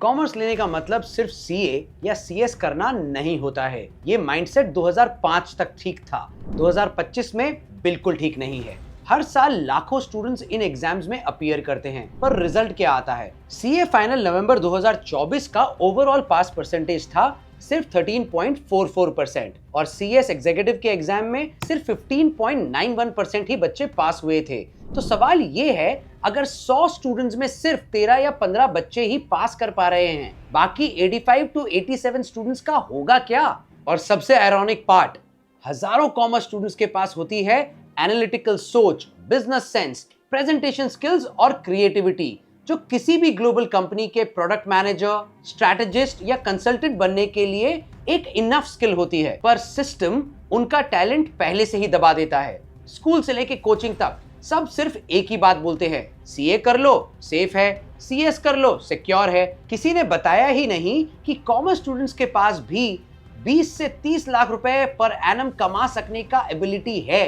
Commerce लेने का मतलब सिर्फ सीए या सीएस करना नहीं होता है। ये माइंडसेट 2005 तक ठीक था, 2025 में बिल्कुल ठीक नहीं है। हर साल लाखों स्टूडेंट्स इन एग्जाम्स में अपीयर करते हैं, पर रिजल्ट क्या आता है? सीए फाइनल नवंबर 2024 का ओवरऑल पास परसेंटेज था सिर्फ 13.44% और सीएस एग्जीक्यूटिव के एग्जाम में सिर्फ 15.91% ही बच्चे पास हुए थे। तो सवाल ये है, अगर 100 स्टूडेंट्स में सिर्फ 13 या 15 बच्चे ही पास कर पा रहे हैं, बाकी 85 to 87 स्टूडेंट्स का होगा क्या? और सबसे आयरॉनिक पार्ट, हजारों कॉमर्स स्टूडेंट्स के पास होती है एनालिटिकल सोच, बिजनेस सेंस, प्रेजेंटेशन स्किल्स और क्रिएटिविटी, जो किसी भी ग्लोबल कंपनी के प्रोडक्ट मैनेजर, स्ट्रैटेजिस्ट या कंसल्टेंट बनने के लिए एक इनफ स्किल होती है। पर सिस्टम उनका टैलेंट पहले से ही दबा देता है। स्कूल से लेके कोचिंग तक सब सिर्फ एक ही बात बोलते हैं, सीए कर लो सेफ है, सीएस कर लो सिक्योर है। किसी ने बताया ही नहीं कि कॉमर्स स्टूडेंट्स के पास भी 20 से 30 लाख रुपए पर एनम कमा सकने का एबिलिटी है,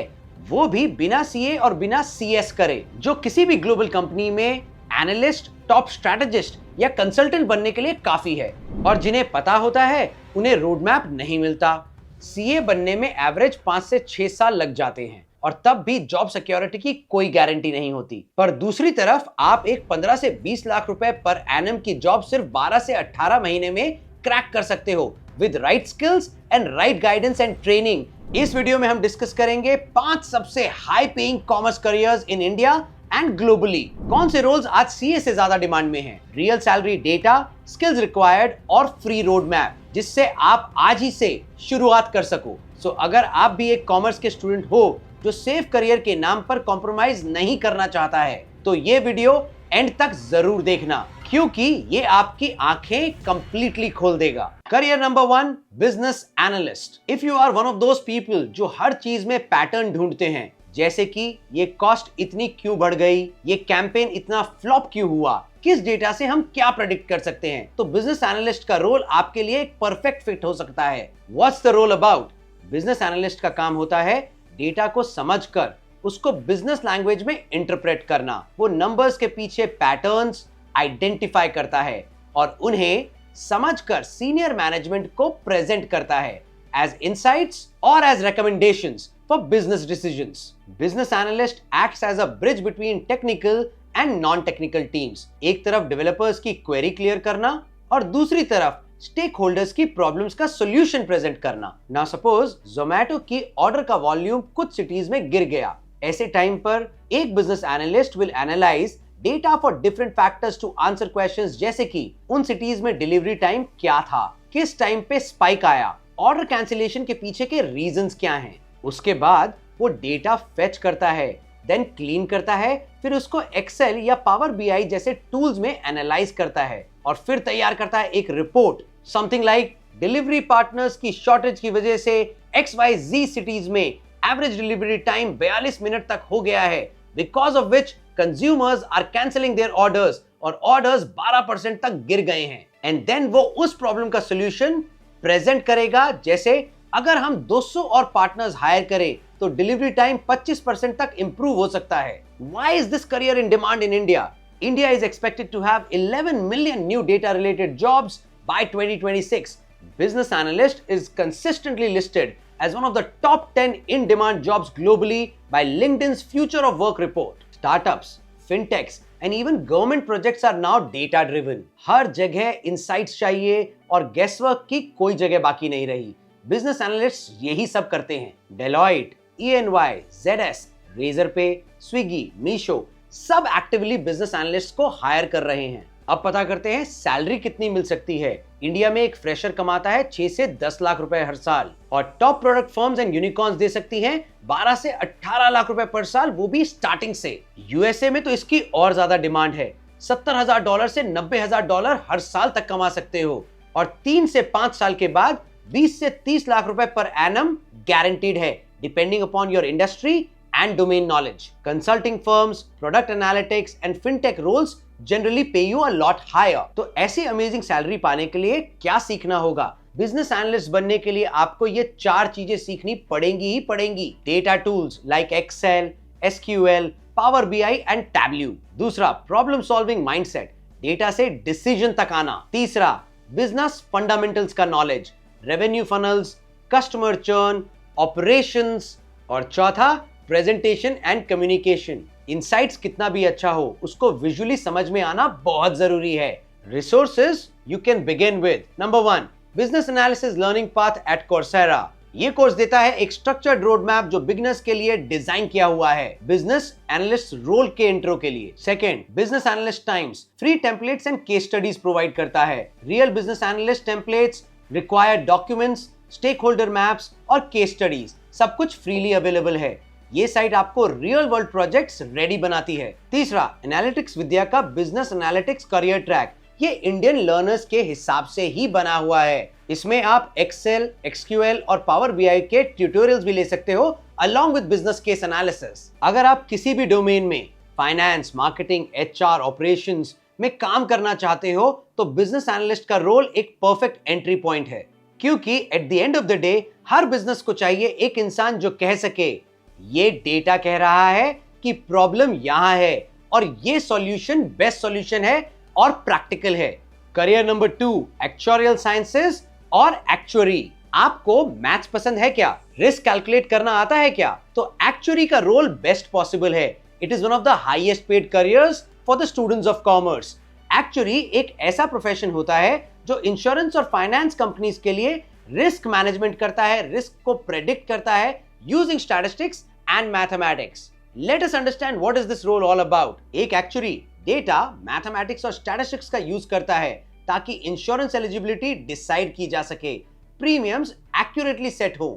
वो भी बिना सीए और बिना सीएस करे, जो किसी भी ग्लोबल कंपनी में एनालिस्ट, टॉप स्ट्रैटेजिस्ट या कंसल्टेंट बनने के लिए काफी है। और जिन्हें पता होता है उन्हें रोड मैप नहीं मिलता। सीए बनने में एवरेज 5 से 6 साल लग जाते हैं और तब भी जॉब सिक्योरिटी की कोई गारंटी नहीं होती। पर दूसरी तरफ आप एक 15 से 20 लाख रुपए पर एनम की जॉब सिर्फ 12 से 18 महीने में क्रैक कर सकते हो with right skills and right guidance and training. इस वीडियो में हम डिस्कस करेंगे 5 सबसे high paying commerce careers in India and globally. कौन से रोल्स आज सीए से ज्यादा डिमांड में हैं, real salary data, skills required और फ्री रोड मैप, जिससे आप आज ही से शुरुआत कर सको। सो अगर आप भी एक कॉमर्स के स्टूडेंट हो जो सेफ करियर के नाम पर कॉम्प्रोमाइज नहीं करना चाहता है, तो ये वीडियो एंड तक जरूर देखना, क्योंकि ये आपकी आंखें कंप्लीटली खोल देगा। Career number 1, business analyst. If you are one of those people जो हर चीज में पैटर्न ढूंढते हैं, जैसे कि ये कॉस्ट इतनी क्यों बढ़ गई, ये कैंपेन इतना फ्लॉप क्यों हुआ, किस डेटा से हम क्या प्रेडिक्ट कर सकते हैं, तो बिजनेस एनालिस्ट का रोल आपके लिए एक परफेक्ट फिट हो सकता है। What's the role about? Business analyst का काम होता है डेटा को समझकर उसको बिजनेस लैंग्वेज में इंटरप्रेट करना। वो नंबर्स के पीछे पैटर्न्स आइडेंटिफाई करता है और उन्हें समझकर सीनियर मैनेजमेंट को प्रेजेंट करता है एज इनसाइट्स और as recommendations for business decisions. Business analyst acts as a bridge between technical and non-technical teams. एक तरफ डेवलपर्स की क्वेरी क्लियर करना और दूसरी तरफ स्टेक होल्डर्स की प्रॉब्लम्स का सॉल्यूशन प्रेजेंट करना। नाउ सपोज जोमैटो की ऑर्डर का वॉल्यूम कुछ सिटीज में गिर गया। ऐसे टाइम पर एक business analyst will analyse data for different factors to answer questions, जैसे कि उन सिटीज में डिलीवरी टाइम क्या था, किस टाइम पे स्पाइक आया, ऑर्डर कैंसिलेशन के पीछे के रीजंस क्या हैं। उसके बाद वो डेटा फेच करता है, देन क्लीन करता है, फिर उसको एक्सेल या पावर बीआई जैसे टूल्स में एनालाइज करता है और फिर तैयार करता है एक report, something like delivery partners की शॉर्टेज की वजह से XYZ सिटीज में एवरेज डिलीवरी टाइम 42 मिनट तक हो गया है, because of which consumers are cancelling their orders और ऑर्डर्स 12% तक गिर गए हैं। एंड देन वो उस प्रॉब्लम का सोल्यूशन प्रेजेंट करेगा, जैसे अगर हम 200 और पार्टनर्स हायर करें तो डिलीवरी टाइम 25% तक इंप्रूव हो सकता है। Why is this career in demand in India? India is expected to have 11 million new data related jobs by 2026. Business analyst is consistently listed as one of the top 10 in demand jobs globally by LinkedIn's Future of Work report. Startups, fintechs and even government projects are now data driven. हर जगह insights चाहिए और guesswork की कोई जगह बाकी नहीं रही। Business analyst यही सब करते हैं। Deloitte, EY, ZS, Razorpay, Swiggy, Meesho सब एक्टिवली बिजनेस एनालिस्ट को हायर कर रहे हैं। अब पता करते हैं सैलरी कितनी मिल सकती है। इंडिया में एक फ्रेशर कमाता है 6 से 10 लाख रुपए हर साल और top product firms and unicorns दे सकती हैं 12 से 18 लाख रुपए पर साल, वो भी स्टार्टिंग से। यूएसए में तो इसकी और ज्यादा डिमांड है। $70,000 से $90,000 हर साल तक कमा सकते हो और 3 से 5 साल के बाद 20 से 30 लाख रुपए पर एनम गारंटीड है, depending upon your industry and domain knowledge. Consulting firms, product analytics and fintech roles generally pay you a lot higher. तो ऐसी अमेजिंग सैलरी पाने के लिए क्या सीखना होगा? बिजनेस एनालिस्ट बनने के लिए आपको ये 4 चीजें सीखनी पड़ेंगी ही पड़ेंगी। Data tools like Excel, SQL, power BI and Tableau. दूसरा, प्रॉब्लम सॉल्विंग माइंडसेट। डेटा से डिसीजन तक आना। तीसरा, बिजनेस फंडामेंटल्स का knowledge, revenue funnels, customer churn, operations. और चौथा, प्रेजेंटेशन एंड कम्युनिकेशन। इनसाइट्स कितना भी अच्छा हो, उसको विजुअली समझ में आना बहुत जरूरी है। Resources you can begin with. Number 1, business analysis learning path at Coursera. ये कोर्स देता है एक स्ट्रक्चर्ड रोड मैप जो बिगनर्स के लिए डिजाइन किया हुआ है, बिजनेस एनालिस्ट रोल के इंट्रो के लिए। Second, business analyst times free templates and case studies provide करता है। Real business analyst templates, required documents, stakeholder maps और केस स्टडीज सब कुछ फ्रीली अवेलेबल है। ये साइट आपको रियल वर्ल्ड प्रोजेक्ट्स रेडी बनाती है। तीसरा, एनालिटिक्स विद्या का बिजनेस एनालिटिक्स करियर ट्रैक। ये इंडियन लर्नर्स के हिसाब से ही बना हुआ है। इसमें आप एक्सेल, एक्सक्यूएल और पावर बीआई के ट्यूटोरियल्स भी ले सकते हो along with business case analysis. अगर आप किसी भी डोमेन में फाइनेंस, मार्केटिंग, एचआर, ऑपरेशंस में काम करना चाहते हो तो बिजनेस एनालिस्ट का रोल एक परफेक्ट एंट्री पॉइंट है, क्योंकि at the end of the day her business को चाहिए एक इंसान जो कह सके ये डेटा कह रहा है कि प्रॉब्लम यहां है और ये सॉल्यूशन बेस्ट सॉल्यूशन है और प्रैक्टिकल है। करियर नंबर 2, एक्चुअरियल साइंसेस और एक्चुअरी। आपको मैथ्स पसंद है क्या? रिस्क कैलकुलेट करना आता है क्या? तो एक्चुअरी का रोल बेस्ट पॉसिबल है। It is one of the highest paid careers for the students of commerce. Actuary एक ऐसा प्रोफेशन होता है जो इंश्योरेंस और फाइनेंस कंपनीज के लिए रिस्क मैनेजमेंट करता है, रिस्क को प्रेडिक्ट करता है using statistics and mathematics. Let us understand what is this role all about. एक एक्चुअरी डेटा, मैथमेटिक्स और स्टैटिस्टिक्स का यूज करता है ताकि इंश्योरेंस एलिजिबिलिटी डिसाइड की जा सके, प्रीमियम्स एक्यूरेटली सेट हो,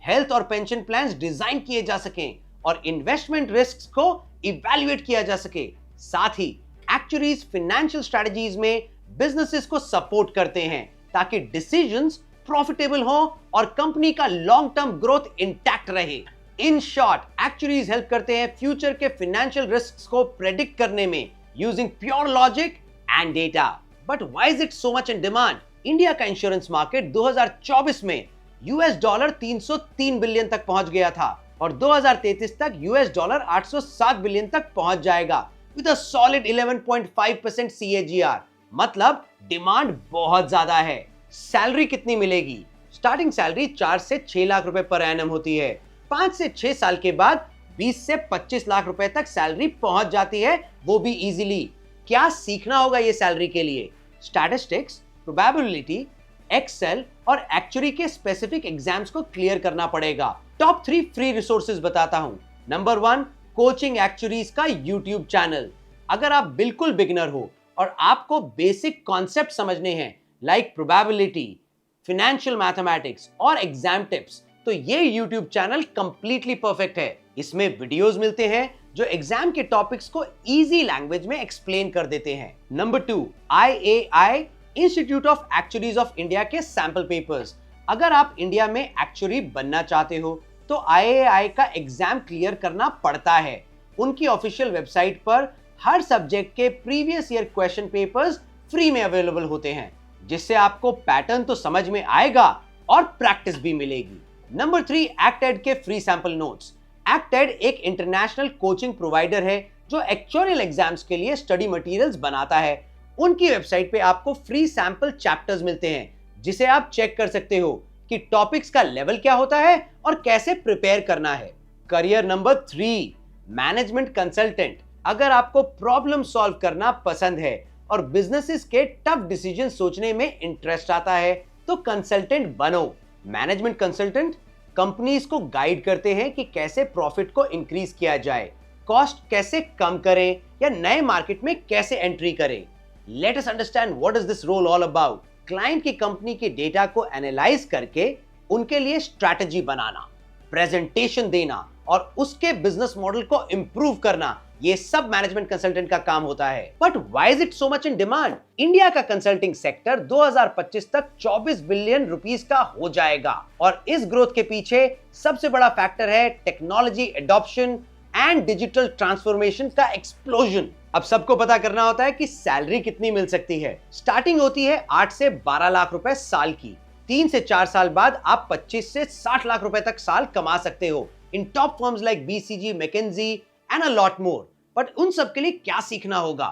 हेल्थ और पेंशन प्लान्स डिजाइन किए जा सकें और इन्वेस्टमेंट रिस्क्स को इवैल्यूएट किया जा सके। साथ ही एक्चुअरीज फाइनेंशियल स्ट्रेटजीज में बिजनेसेस को सपोर्ट करते हैं ताकि डिसीजंस प्रॉफिटेबल हो और कंपनी का लॉन्ग टर्म ग्रोथ इंटैक्ट रहे। इन शॉर्ट, एक्चुअरीज हेल्प करते हैं फ्यूचर के फाइनेंशियल रिस्क्स को प्रेडिक्ट करने में using pure logic and data. But why is it so much in demand? India का इंश्योरेंस मार्केट 2024 में $303 बिलियन तक पहुंच गया था और 2033 तक $807 बिलियन तक पहुंच जाएगा विद अ सॉलिड 11.5% CAGR। मतलब डिमांड बहुत ज्यादा है। सैलरी कितनी मिलेगी? स्टार्टिंग सैलरी 4 से 6 लाख रुपए पर एनम होती है। 5 से 6 साल के बाद 20 से 25 लाख रुपए तक सैलरी पहुंच जाती है, वो भी इजीली। क्या सीखना होगा ये सैलरी के लिए? स्टैटिस्टिक्स, प्रोबेबिलिटी, एक्सेल और एक्चुअरी के स्पेसिफिक एग्जाम्स को क्लियर करना पड़ेगा। टॉप 3 फ्री रिसोर्सेज बताता हूं। नंबर 1, कोचिंग एक्चुअरीज का यूट्यूब चैनल। अगर आप बिल्कुल बिगिनर हो और आपको बेसिक कॉन्सेप्ट समझने हैं लाइक प्रोबेबिलिटी, फाइनेंशियल मैथमेटिक्स और एग्जाम टिप्स, तो ये यूट्यूब चैनल कंप्लीटली परफेक्ट है। इसमें वीडियोस मिलते हैं जो एग्जाम के टॉपिक्स को इजी लैंग्वेज में एक्सप्लेन कर देते हैं। Number 2, IAI institute of actuaries of India के सैंपल पेपर्स। अगर आप इंडिया में एक्चुअरी बनना चाहते हो तो IAI का एग्जाम क्लियर करना पड़ता है। उनकी ऑफिशियल वेबसाइट पर हर सब्जेक्ट के previous year question papers free में अवेलेबल होते हैं, जिससे आपको पैटर्न तो समझ में आएगा और प्रैक्टिस भी मिलेगी। नंबर 3, एक्टेड के फ्री सैंपल नोट्स। एक्टेड एक इंटरनेशनल कोचिंग प्रोवाइडर है जो एक्चुअरियल एग्जाम्स के लिए स्टडी मटेरियल्स बनाता है। उनकी वेबसाइट पे आपको फ्री सैंपल चैप्टर्स मिलते हैं, जिसे आप चेक कर सकते हो कि टॉपिक्स का लेवल क्या होता है और कैसे प्रिपेयर करना है। Career number 3, management consultant. अगर आपको प्रॉब्लम सॉल्व करना पसंद है और बिजनेसेस के टफ डिसीजन सोचने में इंटरेस्ट आता है तो कंसल्टेंट बनो। मैनेजमेंट कंसल्टेंट कंपनीज को गाइड करते हैं कि कैसे प्रॉफिट को इंक्रीज किया जाए, कॉस्ट कैसे कम करें या नए मार्केट में कैसे एंट्री करें। Let us understand what is this role all about. Client की कंपनी के डेटा को एनालाइज करके उनके लिए स्ट्रैटेजी बनाना, प्रेजेंटेशन देना और उसके बिजनेस मॉडल को इंप्रूव करना, ये सब मैनेजमेंट कंसल्टेंट का काम होता है। But why is it so much in demand? India का कंसल्टिंग सेक्टर 2025 तक 24 बिलियन रुपीस का हो जाएगा और इस ग्रोथ के पीछे सबसे बड़ा फैक्टर है technology adoption and digital transformation का एक्सप्लोजन। अब सबको पता करना होता है कि सैलरी कितनी मिल सकती है। स्टार्टिंग होती है 8 से 12 लाख रुपए साल की। 3 से 4 साल बाद आप 25 से 60 लाख रुपए तक साल कमा सकते हो in top firms like BCG, McKinsey and a lot more. But उन सब के लिए क्या सीखना होगा?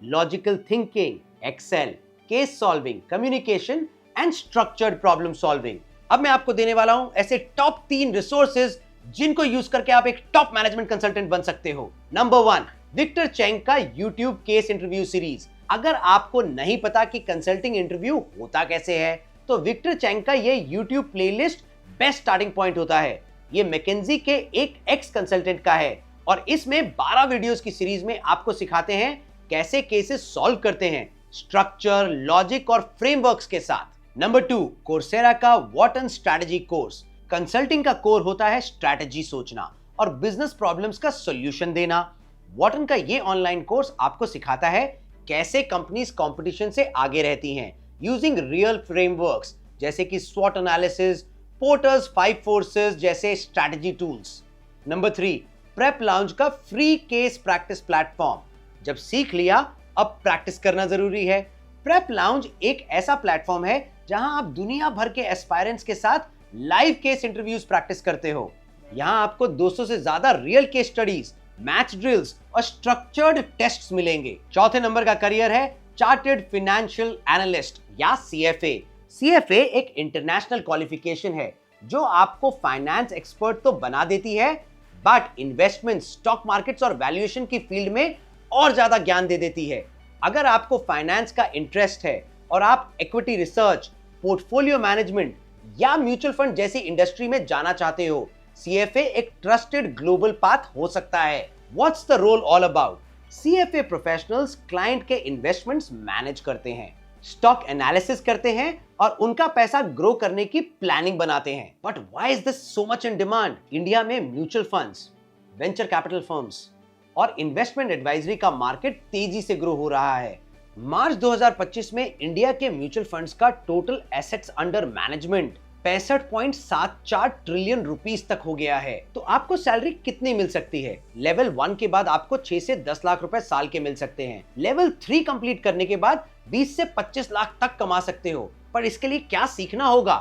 Logical thinking, Excel, case solving, communication and structured problem solving. अब मैं आपको देने वाला हूं ऐसे टॉप 3 रिसोर्सेज जिनको यूज करके आप एक टॉप मैनेजमेंट कंसल्टेंट बन सकते हो। नंबर 1, विक्टर चैंग का यूट्यूब केस इंटरव्यू सीरीज। अगर आपको नहीं पता कि कंसल्टिंग इंटरव्यू होता कैसे है, तो विक्टर चैंग का ये YouTube playlist best starting point होता है। ये मैकेंजी के एक एक्स कंसल्टेंट का है और इसमें 12 वीडियोस की सीरीज में आपको सिखाते हैं कैसे केसेस सॉल्व करते हैं, स्ट्रक्चर, लॉजिक और फ्रेमवर्क्स के साथ। नंबर 2, कोर्सेरा का वॉटन स्ट्रैटेजी कोर्स। कंसल्टिंग का कोर होता है स्ट्रैटेजी सोचना और बिजनेस प्रॉब्लम्स का सॉल्यूशन देना। वॉटन का ये ऑनलाइन कोर्स आपको सिखाता है कैसे कंपनीज कंपटीशन से आगे रहती हैं यूजिंग रियल फ्रेमवर्क्स जैसे कि स्वॉट एनालिसिस, पोर्टर्स 5 फोर्सेस जैसे strategy tools. Number 3, prep lounge का फ्री केस प्रैक्टिस प्लेटफॉर्म। जब सीख लिया, अब प्रैक्टिस करना जरूरी है। प्रेप लाउंज एक ऐसा प्लेटफॉर्म है जहां आप दुनिया भर के एस्पायरेंट्स के साथ लाइव केस इंटरव्यूज प्रैक्टिस करते हो। यहां आपको 200 से ज्यादा real case studies, match drills और स्ट्रक्चर्ड टेस्ट्स मिलेंगे। चौथे नंबर का करियर है चार्टर्ड फाइनेंशियल एनालिस्ट या सीएफए। सीएफए एक इंटरनेशनल क्वालिफिकेशन है जो आपको फाइनेंस एक्सपर्ट तो बना देती है, बट इन्वेस्टमेंट, स्टॉक मार्केट्स और वैल्यूएशन की फील्ड में और ज्यादा ज्ञान दे देती है। अगर आपको फाइनेंस का इंटरेस्ट है और आप इक्विटी रिसर्च, पोर्टफोलियो मैनेजमेंट या म्यूचुअल फंड जैसी इंडस्ट्री में जाना चाहते हो, सीएफए एक ट्रस्टेड ग्लोबल पाथ हो सकता है। What's the role all about? CFA professionals client के इन्वेस्टमेंट्स मैनेज करते हैं, स्टॉक एनालिसिस करते हैं और उनका पैसा ग्रो करने की प्लानिंग बनाते हैं। But why is this so much in demand? India में mutual funds, venture capital firms और इन्वेस्टमेंट एडवाइजरी का मार्केट तेजी से ग्रो हो रहा है। मार्च 2025 में इंडिया के म्यूचुअल फंड्स का total assets under management 65.74 trillion rupees तक हो गया है। तो आपको सैलरी कितनी मिल सकती है? लेवल 1 के बाद आपको 6 से 10 लाख रुपए साल के मिल सकते हैं। लेवल 3 कंप्लीट करने के बाद 20 से 25 लाख तक कमा सकते हो। पर इसके लिए क्या सीखना होगा?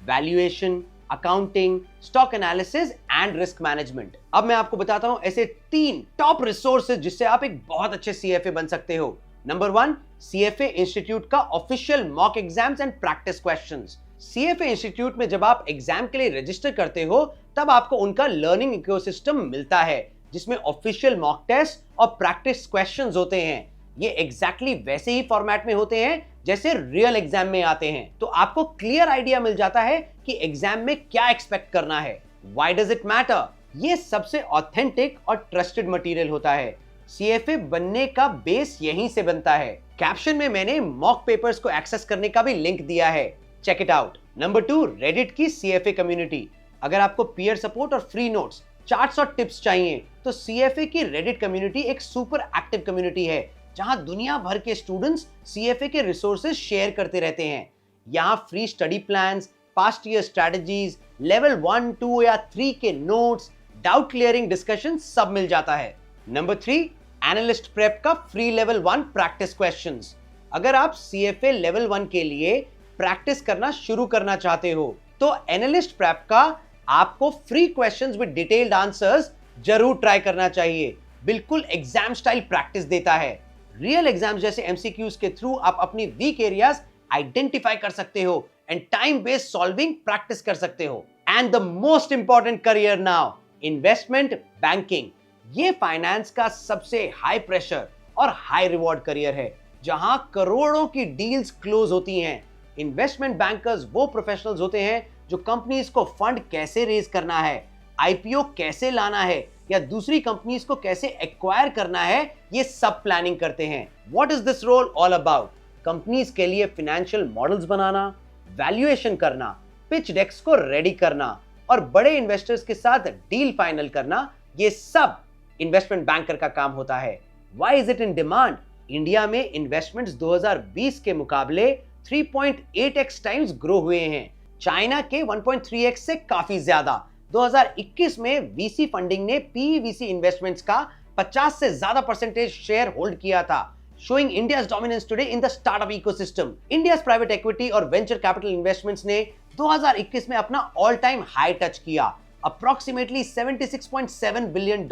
Valuation, accounting, stock analysis and risk management. अब मैं आपको बताता हूं ऐसे 3 टॉप रिसोर्सेज जिससे आप एक बहुत अच्छे सीएफए बन सकते हो। नंबर 1, सीएफए इंस्टीट्यूट का official mock exams and practice questions. CFA institute में जब आप एग्जाम के लिए रजिस्टर करते हो, तब आपको उनका लर्निंग इकोसिस्टम मिलता है जिसमें ऑफिशियल मॉक टेस्ट और प्रैक्टिस क्वेश्चंस होते हैं। ये एग्जैक्टली वैसे ही फॉर्मेट में होते हैं जैसे रियल एग्जाम में आते हैं। तो आपको क्लियर आइडिया मिल जाता है कि एग्जाम में क्या एक्सपेक्ट करना है। Why does it matter? ये सबसे ऑथेंटिक और ट्रस्टेड मटेरियल होता है। सीएफए बनने का बेस यहीं से बनता है। कैप्शन में मैंने मॉक पेपर्स को एक्सेस करने का भी लिंक दिया है, check it out. Number 2, Reddit की सीएफए कम्युनिटी। अगर आपको पीयर सपोर्ट और फ्री नोट्स, चार्ट्स और टिप्स चाहिए, तो सीएफए की रेडिट कम्युनिटी एक सुपर एक्टिव कम्युनिटी है जहां दुनिया भर के स्टूडेंट्स सीएफए के रिसोर्सेज शेयर करते रहते हैं। यहां free study plans, past year strategies, level 1, 2 या 3 के नोट्स, डाउट क्लियरिंग डिस्कशन सब मिल जाता है। नंबर 3, एनालिस्ट प्रेप का फ्री लेवल 1 प्रैक्टिस क्वेश्चंस। अगर आप सीएफए लेवल 1 के लिए प्रैक्टिस करना शुरू करना चाहते हो, तो एनालिस्ट प्रेप का आपको free questions with detailed answers जरूर ट्राई करना चाहिए। बिल्कुल एग्जाम स्टाइल प्रैक्टिस देता है। रियल एग्जाम जैसे एमसीक्यूज के थ्रू आप अपनी वीक एरियाज आइडेंटिफाई कर सकते हो and time based solving practice कर सकते हो। And the most important career now, investment banking. ये फाइनेंस का सबसे हाई प्रेशर और हाई रिवॉर्ड करियर है जहां करोड़ों की डील्स क्लोज होती हैं। इन्वेस्टमेंट बैंकर्स वो प्रोफेशनल्स होते हैं जो कंपनीज को फंड कैसे रेज करना है, आईपीओ कैसे लाना है या दूसरी कंपनीज को कैसे एक्वायर करना है, ये सब प्लानिंग करते हैं। What is this role all about? Companies के लिए फाइनेंशियल मॉडल्स बनाना, वैल्यूएशन करना, पिच डेक्स को रेडी करना और बड़े इन्वेस्टर्स के साथ डील फाइनल करना, ये सब इन्वेस्टमेंट बैंकर का काम होता है। Why is it in demand? India में इन्वेस्टमेंट्स 2020 के मुकाबले 3.8x टाइम्स ग्रो हुए हैं, चाइना के 1.3x से काफी ज्यादा। 2021 में वीसी फंडिंग ने पीवीसी इन्वेस्टमेंट्स का 50 से ज्यादा परसेंटेज शेयर होल्ड किया था, showing India's dominance today in the startup ecosystem. India's private equity और venture capital investments ने 2021 में अपना ऑल टाइम हाई टच किया, approximately $76.7 billion,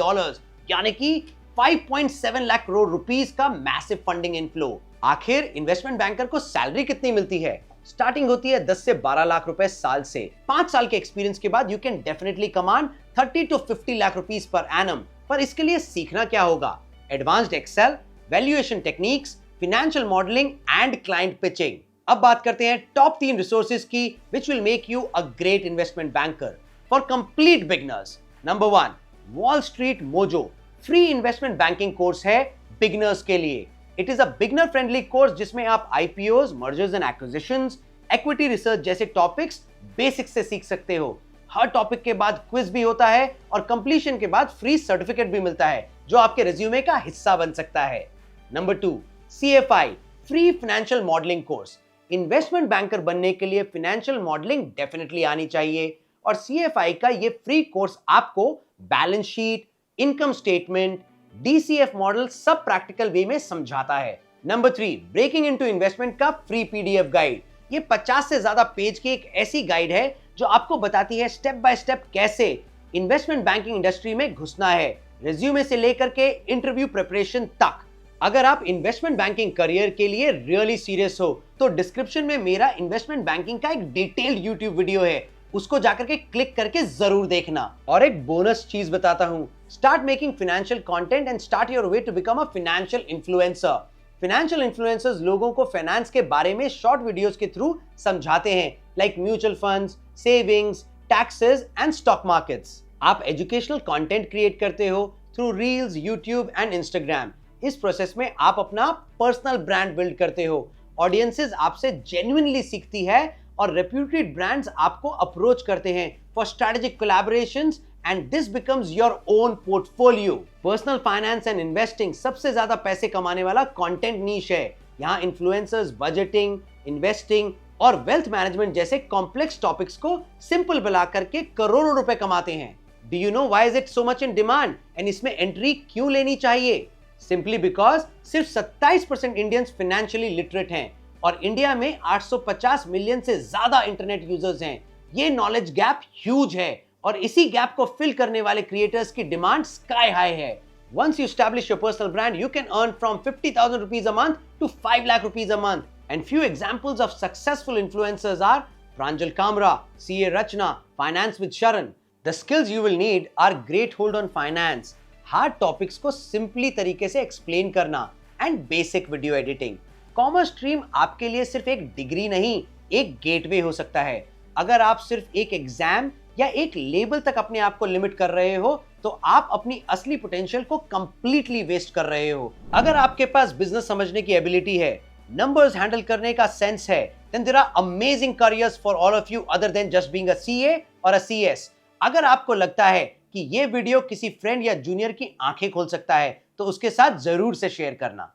यानी कि 5.7 लाख करोड़ रुपीस का मैसिव फंडिंग इनफ्लो। आखिर इन्वेस्टमेंट बैंकर को सैलरी कितनी मिलती है? स्टार्टिंग होती है 10 से 12 लाख रुपए साल से। 5 साल के एक्सपीरियंस के बाद you can definitely command 30 to 50 lakh rupees per annum. पर इसके लिए सीखना क्या होगा? Advanced Excel, valuation techniques, financial modelling and client pitching. अब बात करते हैं टॉप 3 रिसोर्सेज की which will make you a great investment banker for complete beginners. Number 1, Wall Street Mojo free investment banking course है बिगिनर्स के लिए। It is a beginner friendly course जिसमें आप IPOs, mergers and acquisitions, equity research जैसे topics basics से सीख सकते हो। हर टॉपिक के बाद क्विज भी होता है और कंप्लीशन के बाद फ्री सर्टिफिकेट भी मिलता है जो आपके रिज्यूमे का हिस्सा बन सकता है। Number 2, CFI free financial modelling course. Investment banker बनने के लिए फाइनेंशियल मॉडलिंग डेफिनेटली आनी चाहिए और सीएफआई का ये फ्री कोर्स आपको balance sheet, income statement, DCF model सब प्रैक्टिकल वे में समझाता है। नंबर 3, ब्रेकिंग इनटू इन्वेस्टमेंट का फ्री पीडीएफ गाइड। ये 50 से ज्यादा पेज की एक ऐसी गाइड है जो आपको बताती है स्टेप बाय स्टेप कैसे इन्वेस्टमेंट बैंकिंग इंडस्ट्री में घुसना है, रिज्यूमे से लेकर के इंटरव्यू प्रिपरेशन तक। अगर आप इन्वेस्टमेंट बैंकिंग करियर के लिए रियली सीरियस हो तो डिस्क्रिप्शन में मेरा इन्वेस्टमेंट बैंकिंग का एक डिटेल्ड यूट्यूब वीडियो है, उसको जाकर के क्लिक करके जरूर देखना। और एक बोनस चीज बताता हूं, start making financial content and start your way to become a financial influencer. Financial influencers लोगों को फाइनेंस के बारे में शॉर्ट वीडियोस के थ्रू समझाते हैं, like mutual funds, savings, taxes and stock markets. आप एजुकेशनल कंटेंट क्रिएट करते हो through reels, YouTube and Instagram. इस प्रोसेस में आप अपना पर्सनल ब्रांड बिल्ड करते हो, ऑडियंसेस आपसे जेन्युइनली सीखती है और रेप्यूटेड ब्रांड्स आपको अप्रोच करते हैं for strategic collaborations and this becomes your own portfolio. Personal finance and investing सबसे ज्यादा पैसे कमाने वाला कंटेंट नीश है। यहाँ इन्फ्लुएंसर्स बजटिंग, इन्वेस्टिंग और वेल्थ मैनेजमेंट जैसे कॉम्प्लेक्स टॉपिक्स को सिंपल बना करके करोड़ों रुपए कमाते हैं। Do you know why is it so much in demand and इसमें एंट्री क्यों लेनी चाहिए? सिंपली बिकॉज सिर्फ 27% इंडियंस फाइनेंशियली लिटरेट हैं और इंडिया में 850 मिलियन से ज्यादा इंटरनेट यूजर्स हैं। ये नॉलेज गैप ह्यूज है और इसी गैप को फिल करने वाले क्रिएटर्स की डिमांड स्काई हाई है। Once you establish your personal brand, you can earn from 50,000 rupees a month to 5 lakh rupees a month. And few examples of successful influencers are Pranjal Kamra, CA Rachna, Finance with Sharan. The skills you will need are great hold on finance, hard topics को simply तरीके से explain करना and basic video editing. Commerce stream आपके लिए सिर्फ एक degree नहीं, एक गेटवे हो सकता है। अगर आप सिर्फ एक एग्जाम या एक लेबल तक अपने आप को लिमिट कर रहे हो तो आप अपनी असली पोटेंशियल को कंप्लीटली वेस्ट कर रहे हो। अगर आपके पास बिजनेस समझने की एबिलिटी है, नंबर्स हैंडल करने का सेंस है, then there are amazing careers for all of you other than just being a CA और a CS। अगर आपको लगता है कि ये वीडियो किसी फ्रेंड या जूनियर की आंखें खोल सकता है तो उसके साथ जरूर से शेयर करना।